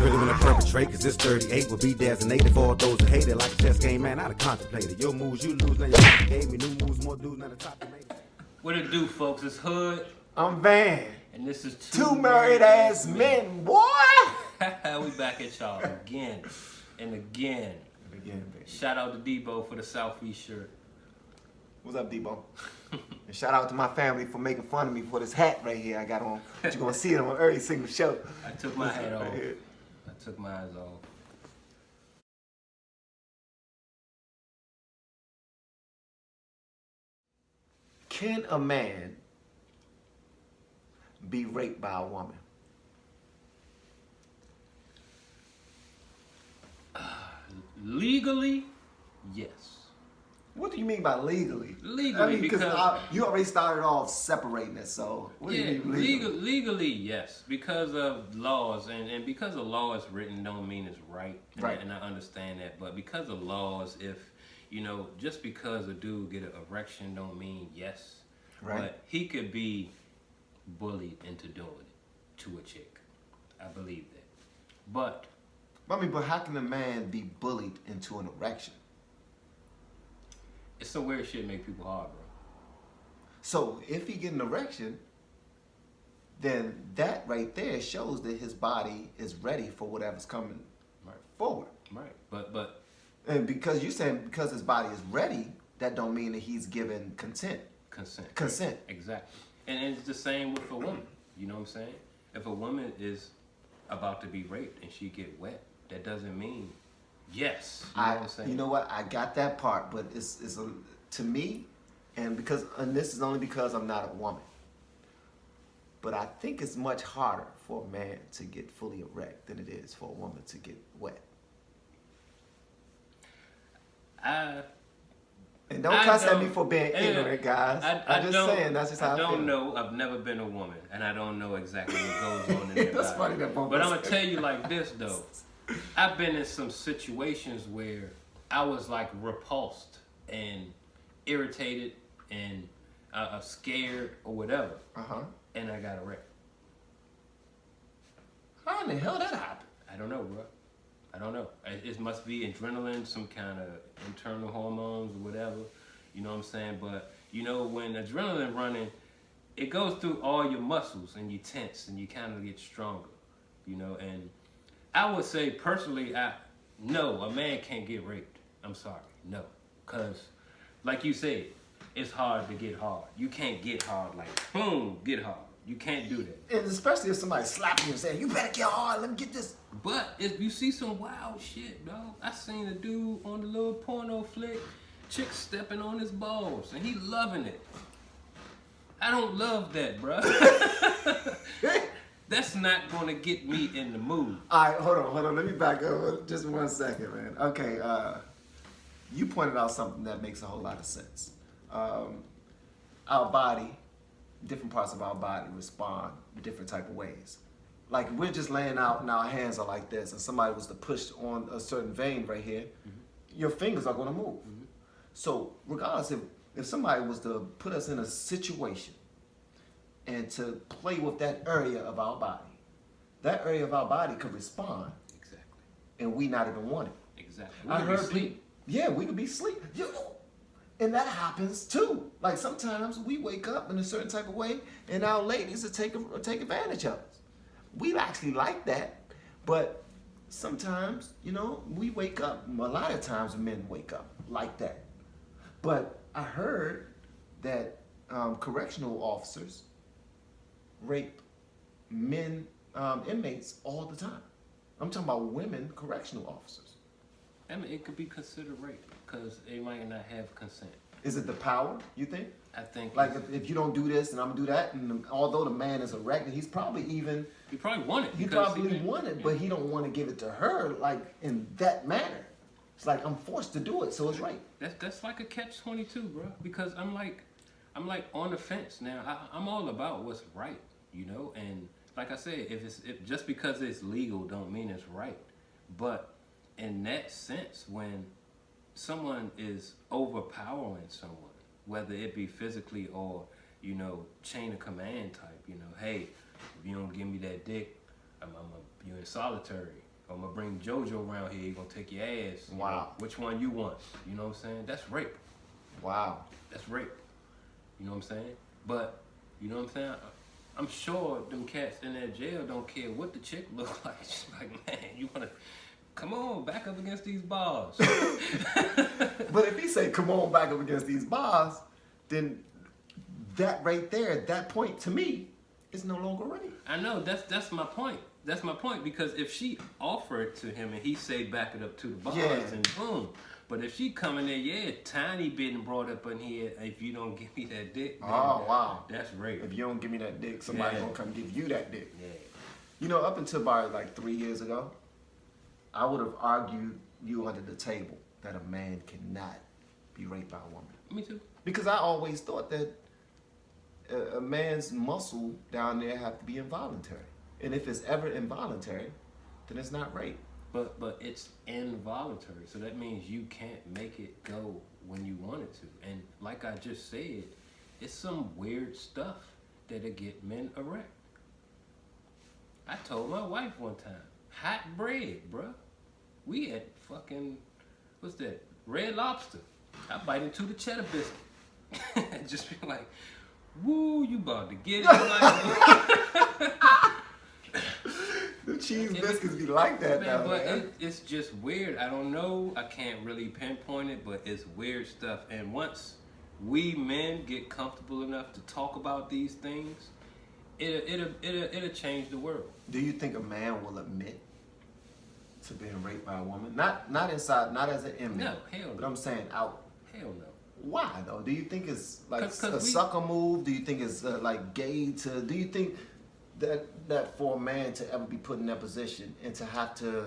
really wanna perpetrate, cause this 38 will be designated for all those who hate it like a chess game, man. I'd have contemplated. Your moves, you lose, now you gave me new moves, more dudes, now the top of the What it do, folks? It's Hood. I'm Van. And this is Two married ass men, boy. We back at y'all again and again. Again, baby. Shout out to Debo for the Southeast shirt. What's up, Debo? And shout out to my family for making fun of me for this hat right here I got on. But you're gonna see it on every single show. I took my hat off. Right, I took my eyes off. Can a man be raped by a woman? Legally, yes. What do you mean by legally? Legally, I mean, because you already started off separating it, so what do you mean legally? Legally, yes. Because of laws, and because a law is written don't mean it's right. Right. And I understand that. But because of laws, if, just because a dude get an erection don't mean yes. Right. But he could be bullied into doing it to a chick. I believe that. But But how can a man be bullied into an erection? it's some weird shit make people hard, bro. So if he get an erection, then that right there shows that his body is ready for whatever's coming forward. Right. But And because you saying because his body is ready, that don't mean that he's given consent. consent. Exactly. And it's the same with a woman. You know what I'm saying? If a woman is about to be raped and she get wet, that doesn't mean yes. You know what I'm saying? You know what? I got that part, but to me, and this is only because I'm not a woman. But I think it's much harder for a man to get fully erect than it is for a woman to get wet. And don't cuss at me for being ignorant, guys. I'm just saying, that's just how I feel. I don't know. I've never been a woman, and I don't know exactly what goes on in their That's body. funny that both But I'm of going us- to tell you like this, though. I've been in some situations where I was like repulsed and irritated and scared or whatever, and I got erect. How in the hell that happened? I don't know, bro. I don't know. It must be adrenaline, some kind of internal hormones or whatever. You know what I'm saying? But, when adrenaline running, it goes through all your muscles and you tense and you kind of get stronger, And I would say personally, no, a man can't get raped. I'm sorry. No. Because, like you said, it's hard to get hard. You can't get hard like, boom, get hard. You can't do that. And especially if somebody slapping you and saying, you better get hard, let me get this. But if you see some wild shit, dog. I seen a dude on the little porno flick, chick stepping on his balls, and he loving it. I don't love that, bro. That's not gonna get me in the mood. All right, hold on. Let me back up just 1 second, man. Okay, you pointed out something that makes a whole lot of sense. Our body, different parts of our body respond different type of ways. Like we're just laying out and our hands are like this, and somebody was to push on a certain vein right here, your fingers are gonna move. So regardless if somebody was to put us in a situation and to play with that area of our body, that area of our body could respond. Exactly. And we not even want it. Exactly. I heard sleep. Yeah, we could be asleep. And that happens too. Like sometimes we wake up in a certain type of way and our ladies will take advantage of us. We actually like that, but sometimes, we wake up. A lot of times men wake up like that. But I heard that correctional officers rape men, inmates all the time. I'm talking about women correctional officers. I mean, it could be considered rape because they might not have consent. Is it the power, you think? I think. Like if you don't do this and I'm gonna do that, and although the man is erect, he probably want it. He probably want it, but he don't want to give it to her like in that manner. It's like I'm forced to do it, so it's right. That's like a catch-22, bro. Because I'm like on the fence now. I'm all about what's right, And like I said, if just because it's legal don't mean it's right. But in that sense, when someone is overpowering someone, whether it be physically or, chain of command type, hey, if you don't give me that dick, you're in solitary. I'm gonna bring JoJo around here. He gonna take your ass. You Wow. know, which one you want? You know what I'm saying? That's rape. Wow. That's rape. You know what I'm saying? But you know what I'm saying? I'm sure them cats in that jail don't care what the chick look like. Just like, man, you wanna come on back up against these bars. But if he say, come on back up against these bars, then that right there, at that point, to me, is no longer rape. I know, that's my point. That's my point, because if she offered to him and he say back it up to the bars, Yeah. and boom. But if she come in there, yeah, tiny bit and brought up in here, if you don't give me that dick, then Oh, wow. that's rape. If you don't give me that dick, somebody Yeah. gonna come give you that dick. Yeah. You know, up until about like 3 years ago, I would have argued you under the table that a man cannot be raped by a woman. Me too. Because I always thought that a man's muscle down there have to be involuntary. And if it's ever involuntary, then it's not rape. But it's involuntary, so that means you can't make it go when you want it to. And like I just said, it's some weird stuff that'll get men erect. I told my wife one time, hot bread, bruh. We at fucking, what's that? Red Lobster. I bite into the cheddar biscuit. Just be like, woo, you about to get it. Like, The cheese biscuits be like that, man, though, but man. it's just weird. I don't know. I can't really pinpoint it, but it's weird stuff. And once we men get comfortable enough to talk about these things, it'll change the world. Do you think a man will admit to being raped by a woman? Not inside, not as an inmate. No, hell But no. I'm saying out. Hell no. Why though? Do you think it's like 'Cause a we- sucker move? Do you think it's like gay to? Do you think that for a man to ever be put in that position and to have to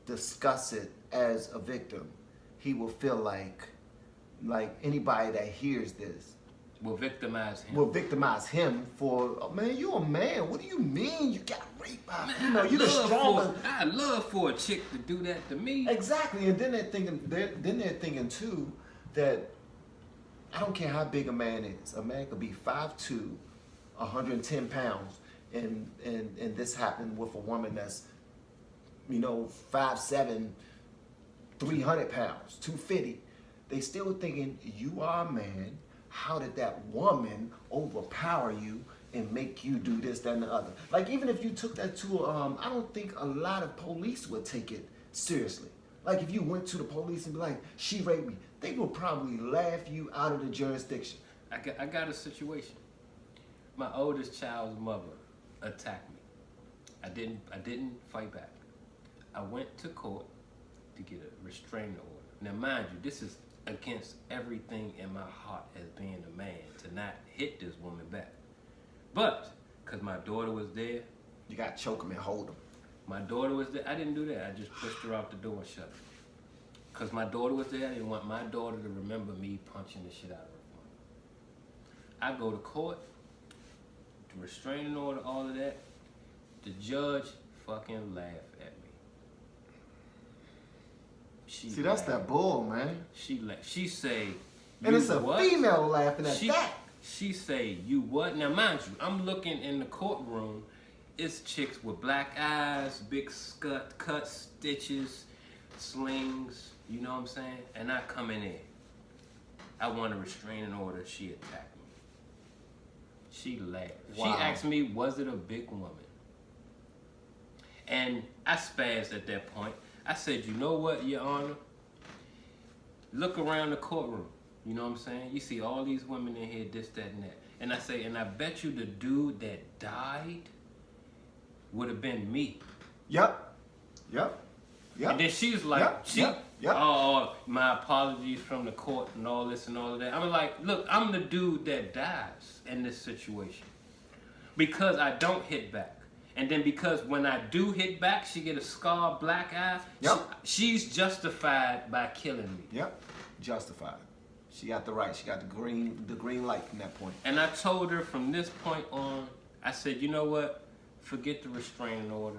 discuss it as a victim, he will feel like anybody that hears this Will victimize him. will victimize him for, oh, man, you a man. What do you mean you got raped by? Man, You know, you the stronger. I love for a chick to do that to me. Exactly, and then they're thinking too that I don't care how big a man is. A man could be 5'2", 110 pounds, and this happened with a woman that's, 5'7", 300 pounds, 250. They still thinking you are a man. How did that woman overpower you and make you do this, that, and the other? Like, even if you took that to, I don't think a lot of police would take it seriously. Like, if you went to the police and be like, she raped me, they would probably laugh you out of the jurisdiction. I got a situation. My oldest child's mother attacked me. I didn't fight back. I went to court to get a restraining order. Now, mind you, this is against everything in my heart as being a man to not hit this woman back. But because my daughter was there, You got to choke them and hold them. my daughter was there. I didn't do that. I just pushed her out the door and shut her. Because my daughter was there, I didn't want my daughter to remember me punching the shit out of her. I go to court, the restraining order, all of that. The judge fucking laughed at me. She See, that's laughed. that bull, man. She say, And "You it's a what?" female laughing at She, that. she say, you what? Now, mind you, I'm looking in the courtroom. It's chicks with black eyes, big cuts, stitches, slings. You know what I'm saying? And I come in there. I want a restraining order. She attacked me. She laughed. Wow. She asked me, was it a big woman? And I spazzed at that point. I said, you know what, Your Honor? Look around the courtroom. You know what I'm saying? You see all these women in here, this, that, and that. And I say, and I bet you the dude that died would have been me. Yep. And then she was like, Yep. oh, my apologies from the court and all this and all of that. I'm like, look, I'm the dude that dies in this situation. Because I don't hit back. And then because when I do hit back, she get a scar, black eye. Yep. She's justified by killing me. Yep. Justified. She got the right. She got the green light from that point. And I told her from this point on, I said, you know what? Forget the restraining order.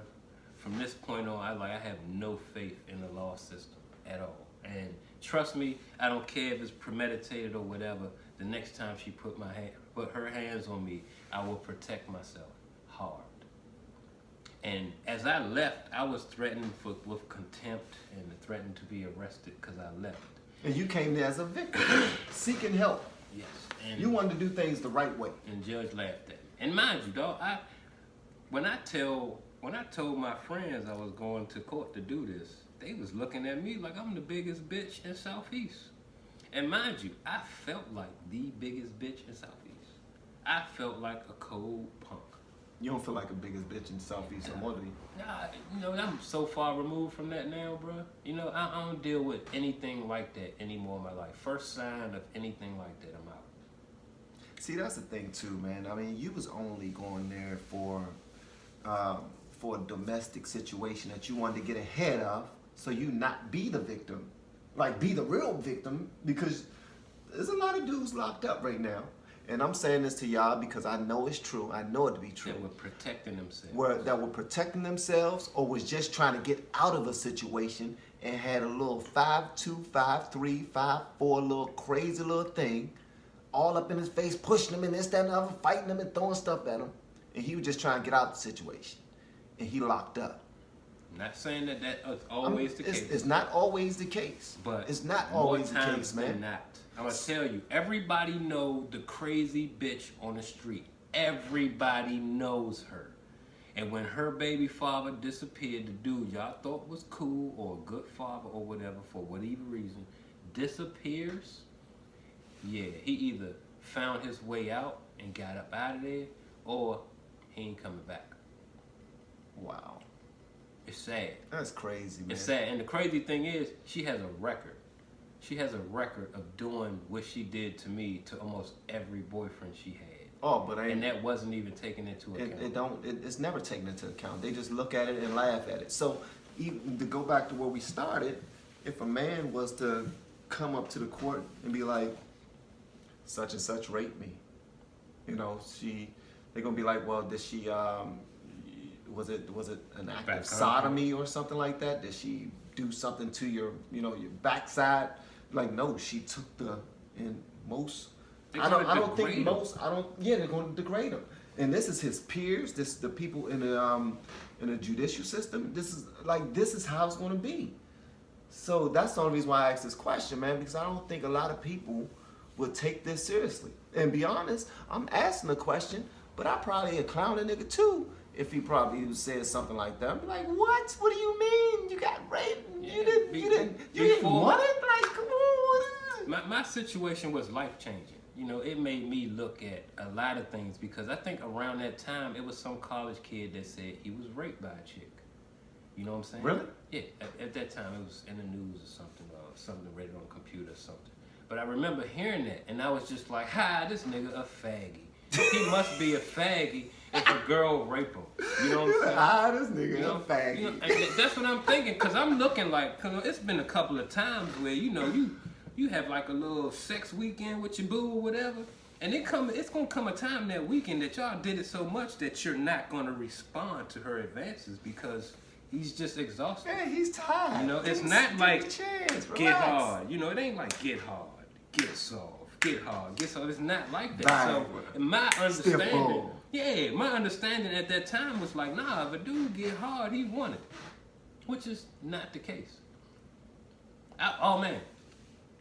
From this point on, I have no faith in the law system at all. And trust me, I don't care if it's premeditated or whatever. The next time she put her hands on me, I will protect myself hard. And as I left, I was threatened with contempt and threatened to be arrested because I left. And you came there as a victim, seeking help. Yes. And You wanted to do things the right way. and judge laughed at me. And mind you, dog, when I told my friends I was going to court to do this, they was looking at me like I'm the biggest bitch in Southeast. And mind you, I felt like the biggest bitch in Southeast. I felt like a cold punk. You don't feel like the biggest bitch in Southeast no more, do you? Nah, you know, I'm so far removed from that now, bro. You know, I don't deal with anything like that anymore in my life. First sign of anything like that, I'm out. See, that's the thing too, man. I mean, you was only going there for a domestic situation that you wanted to get ahead of, so you not be the victim, like be the real victim, because there's a lot of dudes locked up right now. And I'm saying this to y'all because I know it's true. I know it to be true. That were protecting themselves. That were protecting themselves or was just trying to get out of a situation and had a little 5'2", 5'3", 5'4", little crazy little thing all up in his face, pushing him and this, that, and the other, fighting him and throwing stuff at him. And he was just trying to get out of the situation. And he locked up. I'm not saying that is always the case. It's not always the case. But it's not more always the times case, than man. not. I'm gonna tell you, everybody know the crazy bitch on the street. Everybody knows her. And when her baby father disappeared, the dude y'all thought was cool or a good father or whatever, for whatever reason, disappears, yeah, he either found his way out and got up out of there, or he ain't coming back. Wow. It's sad. That's crazy, man. It's sad. And the crazy thing is, she has a record. She has a record of doing what she did to me to almost every boyfriend she had. Oh, but And that wasn't even taken into account. It's never taken into account. They just look at it and laugh at it. So even to go back to where we started, if a man was to come up to the court and be like, such and such raped me, you know, they're gonna be like, well, did she was it an act of sodomy or something like that? Did she do something to your backside? Like, no, she took they're gonna degrade him. And this is his peers, this is the people in the judicial system. This is how it's gonna be. So that's the only reason why I asked this question, man, because I don't think a lot of people would take this seriously. And be honest, I'm asking the question, but I probably a clown a nigga too if he probably said something like that. I'd be like, what? What do you mean? You got raped? You didn't want it? Like, come on. My situation was life-changing. You know, it made me look at a lot of things, because I think around that time, it was some college kid that said he was raped by a chick. You know what I'm saying? Really? Yeah, at that time, it was in the news or something read it on a computer or something. But I remember hearing that, and I was just like, this nigga a faggy. He must be a faggy if a girl rape him. You know what I'm saying? This nigga a faggy. You know, and that's what I'm thinking, because I'm looking like, because it's been a couple of times where, you have like a little sex weekend with your boo or whatever, and it's gonna come a time that weekend that y'all did it so much that you're not gonna respond to her advances because he's just exhausted. Yeah, he's tired. You know, it's not like get hard. You know, it ain't like get hard, get soft, get hard, get soft. It's not like that. So my understanding at that time was like, nah, if a dude get hard, he want it, which is not the case. Oh man.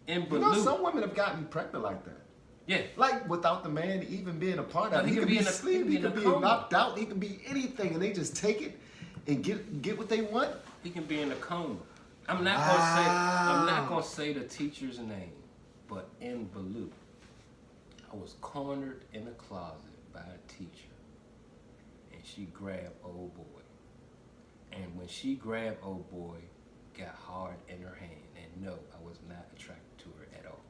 In Baloo, some women have gotten pregnant like that. Yeah. Like without the man even being a part of it. He could be asleep, he could be knocked out, he could be anything, and they just take it and get what they want. He can be in a coma. I'm not gonna say the teacher's name, but in Baloo, I was cornered in a closet by a teacher, and she grabbed old boy. And when she grabbed old boy, got hard in her hand, and no, I was not attracted to her at all.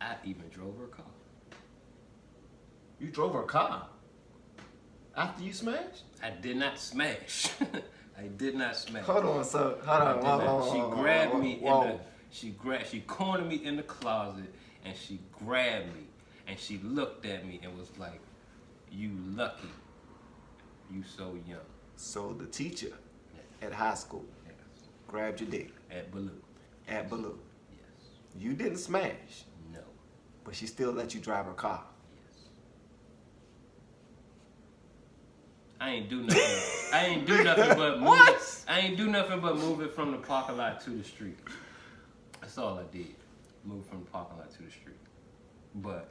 I even drove her car. You drove her car after you smashed? I did not smash. I did not smash. Hold on, so hold on. She grabbed me she cornered me in the closet, and she grabbed me, and she looked at me and was like, "You lucky. You so young." So the teacher at high school grabbed your dick at Baloo. At Baloo. Yes. You didn't smash. No. but she still let you drive her car. I ain't do nothing. I ain't do nothing but move it. I ain't do nothing but move it from the parking lot to the street. That's all I did. Move from the parking lot to the street. But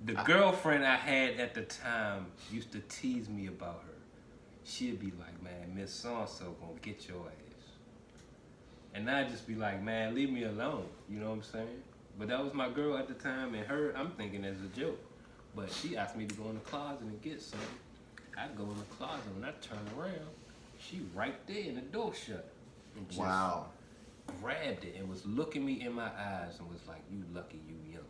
the girlfriend I had at the time used to tease me about her. She'd be like, man, Miss So-and-so gonna get your ass. And I'd just be like, man, leave me alone. You know what I'm saying? But that was my girl at the time, and her, I'm thinking as a joke. But she asked me to go in the closet and get something. I go in the closet, when I turn around, she right there and the door shut. And just grabbed it and was looking me in my eyes and was like, you lucky you young.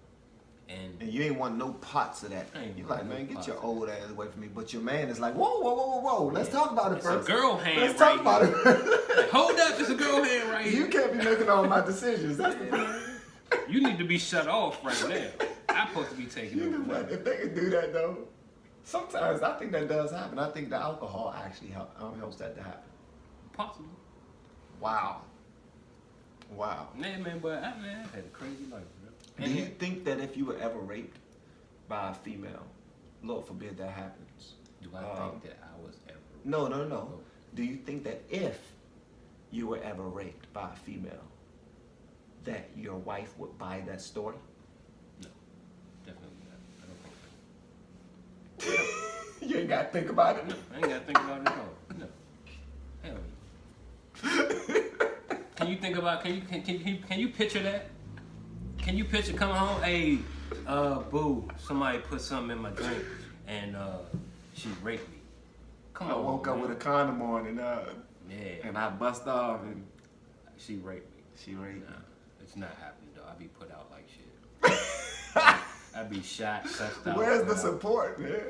And you ain't want no parts of that. You like, man, get your old ass away from me. But your man is like, whoa, whoa, whoa, whoa, whoa. Let's talk about it first. It's a girl hand. Let's talk about it. Hold up, it's a girl hand right here. You can't be making all my decisions. That's the problem. You need to be shut off right now. I'm supposed to be taking You know over. what? If they could do that though, sometimes I think that does happen. I think the alcohol actually helps that to happen. Possible. Wow. Wow. Yeah, man, but I had a crazy life, bro. Do you think that if you were ever raped by a female, Lord forbid that happens? Do I think that I was ever? No. Do you think that if you were ever raped by a female, that your wife would buy that story? No, definitely not. I don't think so. You ain't gotta think about it. No, I ain't gotta think about it at all. No, hell no. Can you think about? Can you picture that? Can you picture coming home? Hey, boo, somebody put something in my drink and she raped me. Come on. I woke up with a condom on and yeah, I bust off and she raped me. she raped me. Nah, it's not happening though. I be put out like shit. I be shot, cussed out. Where's the put out. support, man?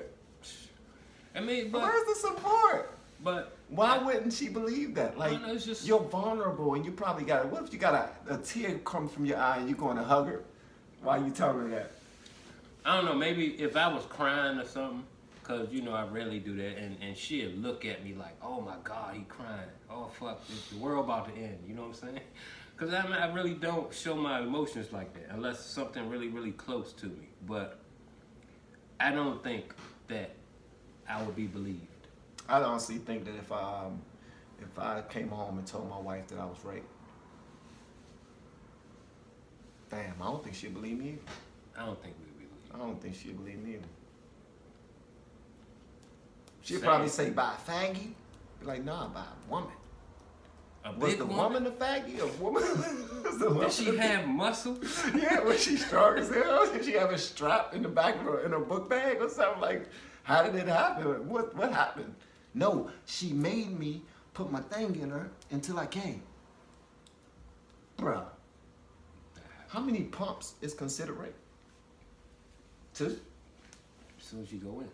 I mean, but Where's the support? but Why wouldn't she believe that? Like, no, it's just- you're vulnerable and you probably got it. What if you got a tear come from your eye and you going to hug her? Why you telling her that? I don't know, maybe if I was crying or something, because, you know, I rarely do that, and she'd look at me like, oh my God, he crying. Oh, fuck, the world about to end, you know what I'm saying? Because I really don't show my emotions like that, unless something really, really close to me. But I don't think that I would be believed. I honestly think that if I came home and told my wife that I was raped, damn, I don't think she'd believe me either. I don't think we'd be believed. I don't think she'd believe me either. She'd Same. probably say, by a faggy? Be like, nah, by a woman. A Was big the woman a faggy? A woman? Was the woman Did she have muscle? Yeah, was she strong as hell? Did she have a strap in the back of her, in her book bag or something? Like, how did it happen? What happened? No, she made me put my thing in her until I came. Bruh. How many pumps is considered rape? 2? As soon as you go in.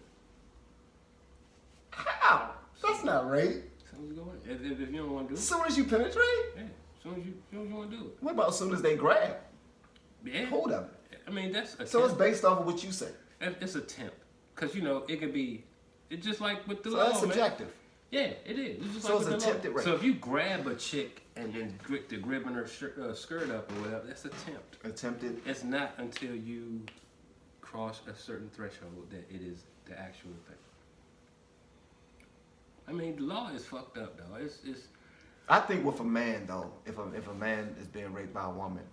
How? That's not rape. As soon as you go in. If you don't want to do As it. soon as you penetrate? Yeah. As soon as you want to do it. What about as soon as they grab? Yeah. Hold up. I mean, that's a So it's based off of what you say. It's a temp. Because, you know, it could be, it's just like with the So law, that's man. subjective. Yeah, it is. It's just So like it's with the law. attempted rape. So if you grab a chick and then grip the gripping her skirt up or whatever, that's attempt. Attempted. It's not until you cross a certain threshold that it is the actual thing. I mean, the law is fucked up, though. It's I think with a man though, if a man is being raped by a woman,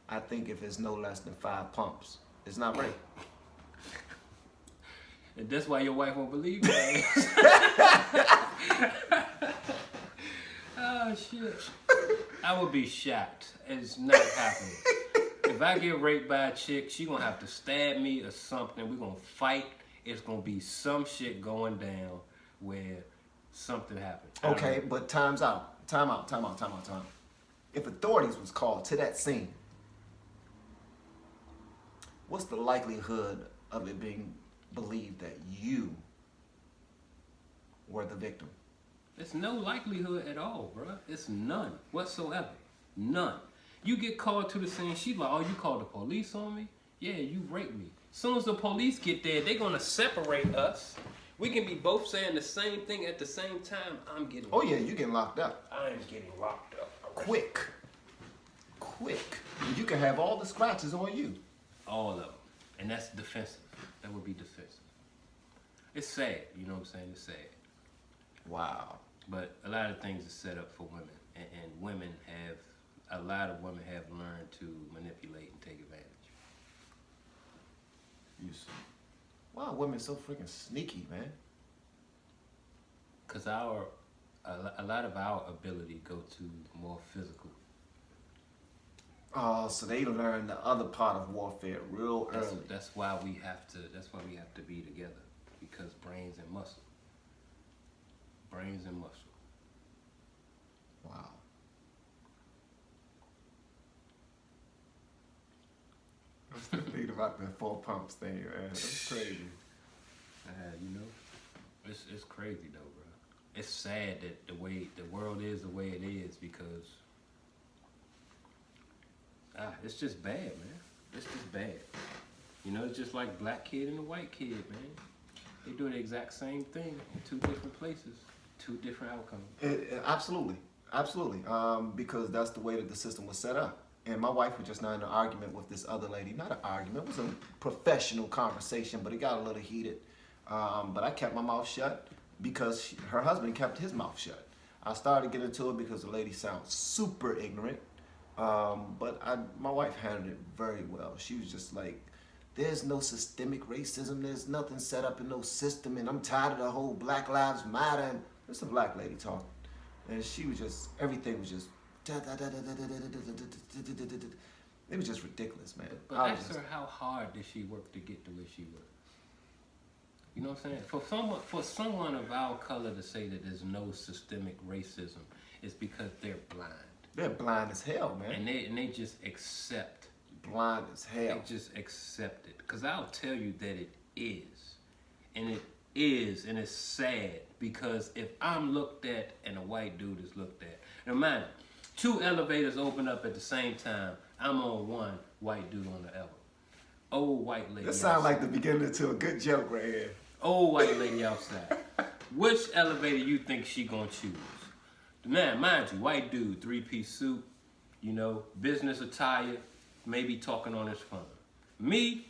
I think if it's no less than 5 pumps, it's not rape. and that's why your wife won't believe you. Oh, shit. I would be shocked. It's not happening. If I get raped by a chick, she gonna have to stab me or something. We're gonna fight. It's gonna be some shit going down where something happens. Okay, but time out. If authorities was called to that scene, what's the likelihood of it being believed that you were the victim? There's no likelihood at all, bro. It's none whatsoever. None. You get called to the scene, she like, oh, you called the police on me? Yeah, you raped me. As soon as the police get there, they're gonna separate us. We can be both saying the same thing at the same time. I'm getting Oh yeah, you getting locked up. I'm getting locked up. Quick. You can have all the scratches on you. All of them. And that's defensive. That would be defensive. It's sad, you know what I'm saying? It's sad. Wow. But a lot of things are set up for women. And women have, a lot of women have learned to manipulate and take advantage. Why are women so freaking sneaky, man? Because a lot of our ability go to more physical. Oh, so they learn the other part of warfare real early. That's why we have to be together, because brains and muscle. Brains and muscle. Wow. What's the thing about the 4 pumps thing, man? That's crazy. You know, it's crazy though, bro. It's sad that the way the world is the way it is, because it's just bad, man. It's just bad. You know, it's just like black kid and the white kid, man. They do the exact same thing in 2 different places, 2 different outcomes. Absolutely. Because that's the way that the system was set up. And my wife was just not in an argument with this other lady. Not an argument, it was a professional conversation, but it got a little heated. But I kept my mouth shut because her husband kept his mouth shut. I started getting into it because the lady sounds super ignorant. But my wife handled it very well. She was just like, there's no systemic racism. There's nothing set up in no system. And I'm tired of the whole Black Lives Matter. And it's a black lady talking. And she was just, everything was just, it was just ridiculous, man. But ask her how hard did she work to get to where she was. You know what I'm saying? For someone of our color to say that there's no systemic racism, it's because they're blind. They're blind as hell, man. And they just accept. Blind as hell. They just accept it. Because I'll tell you that it is. And it is, and it's sad. Because if I'm looked at and a white dude is looked at. Now mind, 2 elevators open up at the same time. I'm on one, white dude on the other. Old white lady. This sounds like the beginning to a good joke right here. Old white lady outside. Which elevator you think she gonna choose? Now, mind you, white dude, 3-piece suit, you know, business attire, maybe talking on his phone. Me,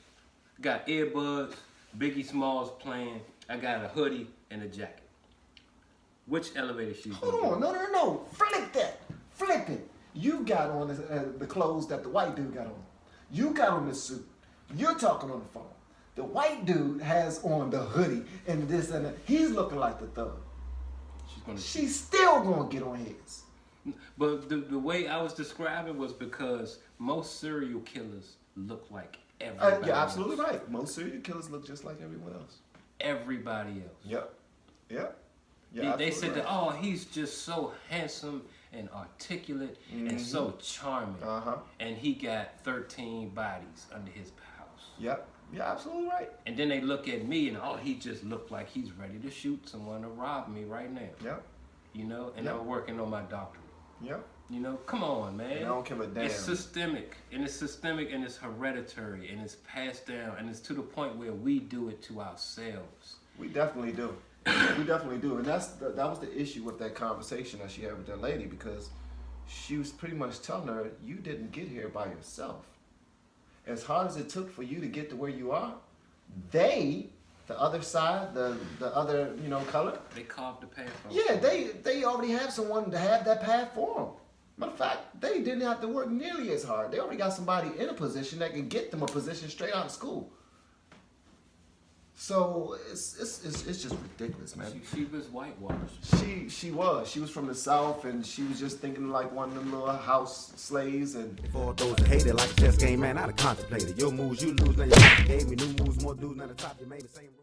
got earbuds, Biggie Smalls playing, I got a hoodie and a jacket. Which elevator she's gonna Hold on, no. Flip it. You got on the clothes that the white dude got on. You got on the suit. You're talking on the phone. The white dude has on the hoodie and this and that. He's looking like the thug. She's still gonna get on his. But the way I was describing was because most serial killers look like everybody You're absolutely else. right. Most serial killers look just like everyone else. Everybody else. Yep. They said that, oh, he's just so handsome and articulate and so charming. And he got 13 bodies under his house. Yep. You're absolutely right. And then they look at me and, oh, he just looked like he's ready to shoot someone or rob me right now. Yep. You know, and I'm working on my doctorate. Yep. You know, come on, man. I don't give a damn. It's systemic, and it's hereditary, and it's passed down, and it's to the point where we do it to ourselves. We definitely do. We definitely do. And that was the issue with that conversation that she had with that lady, because she was pretty much telling her, you didn't get here by yourself. As hard as it took for you to get to where you are, the other side, the other, color. They carved the path. Yeah, they already have someone to have that path for them. Matter of fact, they didn't have to work nearly as hard. They already got somebody in a position that can get them a position straight out of school. So it's just ridiculous, man. She was whitewashed. She was from the South, and she was just thinking like one of them little house slaves. And For those that hate it like a chess game, man, I'd have contemplated. Your moves you lose, now you gave me new moves, more dudes, now the top you made the same.